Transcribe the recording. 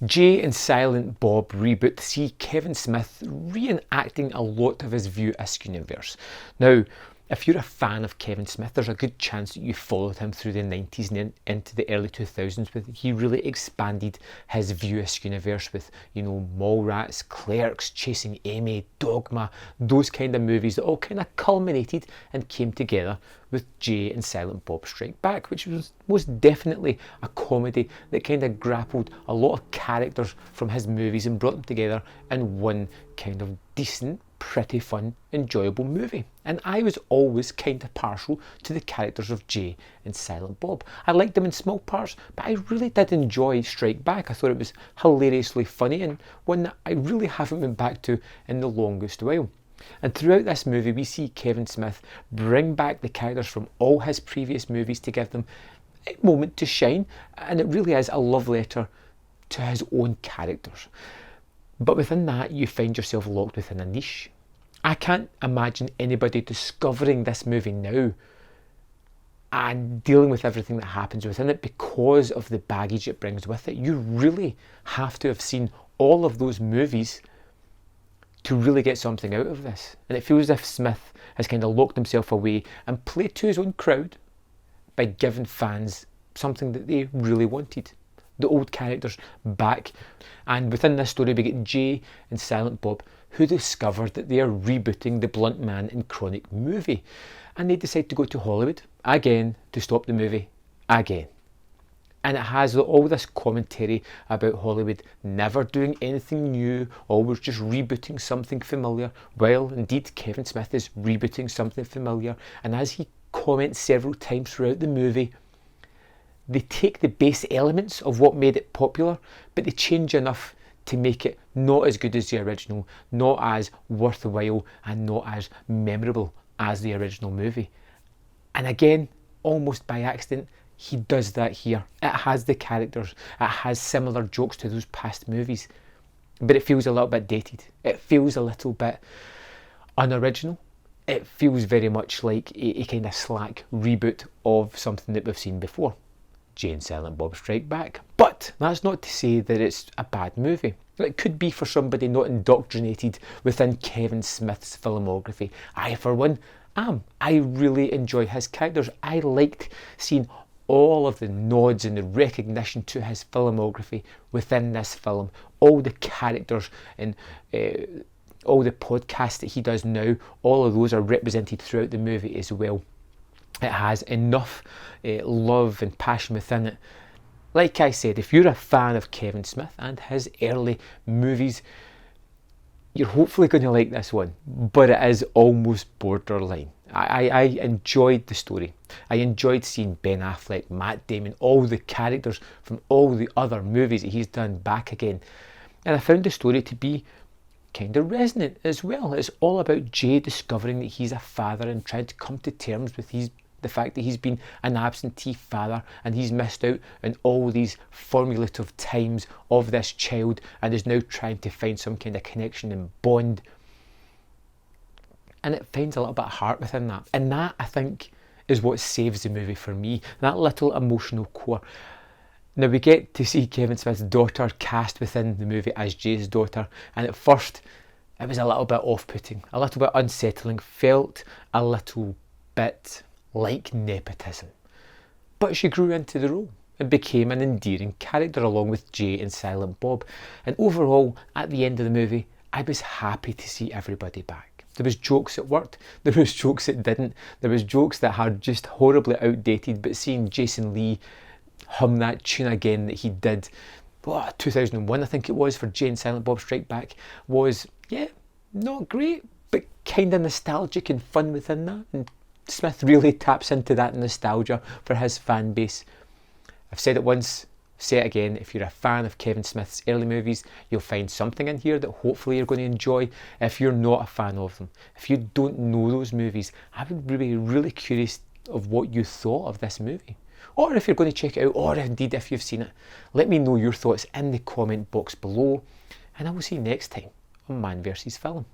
Jay and Silent Bob Reboot see Kevin Smith reenacting a lot of his View Askewniverse. Now, if you're a fan of Kevin Smith, there's a good chance that you followed him through the 90s and into the early 2000s. He really expanded his View Askewniverse with, Mallrats, Clerks, Chasing Amy, Dogma, those kind of movies that all kind of culminated and came together with Jay and Silent Bob Strike Back, which was most definitely a comedy that kind of grappled a lot of characters from his movies and brought them together in one kind of decent, pretty fun, enjoyable movie. And I was always kind of partial to the characters of Jay and Silent Bob. I liked them in small parts, but I really did enjoy Strike Back. I thought it was hilariously funny and one that I really haven't been back to in the longest while. And throughout this movie, we see Kevin Smith bring back the characters from all his previous movies to give them a moment to shine, and it really is a love letter to his own characters. But within that, you find yourself locked within a niche. I can't imagine anybody discovering this movie now and dealing with everything that happens within it because of the baggage it brings with it. You really have to have seen all of those movies to really get something out of this. And it feels as if Smith has kind of locked himself away and played to his own crowd by giving fans something that they really wanted. The old characters back. And within this story we get Jay and Silent Bob, who discover that they are rebooting the Bluntman and Chronic movie. And they decide to go to Hollywood again to stop the movie again. And it has all this commentary about Hollywood never doing anything new, always just rebooting something familiar. Well, indeed, Kevin Smith is rebooting something familiar. And as he comments several times throughout the movie, they take the base elements of what made it popular, but they change enough to make it not as good as the original, not as worthwhile, and not as memorable as the original movie. And again, almost by accident, he does that here. It has the characters, it has similar jokes to those past movies, but it feels a little bit dated. It feels a little bit unoriginal. It feels very much like a kind of slack reboot of something that we've seen before. Jay and Silent Bob Strike Back. But that's not to say that it's a bad movie. It could be for somebody not indoctrinated within Kevin Smith's filmography. I, for one, am. I really enjoy his characters. I liked seeing all of the nods and the recognition to his filmography within this film. All the characters and all the podcasts that he does now, all of those are represented throughout the movie as well. It has enough love and passion within it. Like I said, if you're a fan of Kevin Smith and his early movies, you're hopefully going to like this one, but it is almost borderline. I enjoyed the story. I enjoyed seeing Ben Affleck, Matt Damon, all the characters from all the other movies that he's done back again. And I found the story to be kind of resonant as well. It's all about Jay discovering that he's a father and trying to come to terms with the fact that he's been an absentee father and he's missed out on all these formulative times of this child and is now trying to find some kind of connection and bond. And it finds a little bit of heart within that. And that, I think, is what saves the movie for me. That little emotional core. Now we get to see Kevin Smith's daughter cast within the movie as Jay's daughter, and at first it was a little bit off-putting, a little bit unsettling, felt a little bit like nepotism. But she grew into the role and became an endearing character along with Jay and Silent Bob. And overall, at the end of the movie, I was happy to see everybody back. There was jokes that worked, there was jokes that didn't, there was jokes that had just horribly outdated, but seeing Jason Lee hum that tune again that he did 2001 I think it was for Jay and Silent Bob Strike Back was, not great, but kind of nostalgic and fun within that. And Smith really taps into that nostalgia for his fan base. I've said it once, say it again, if you're a fan of Kevin Smith's early movies, you'll find something in here that hopefully you're going to enjoy. If you're not a fan of them, if you don't know those movies, I would be really curious of what you thought of this movie. Or if you're going to check it out, or indeed if you've seen it, let me know your thoughts in the comment box below, and I will see you next time on Man vs Film.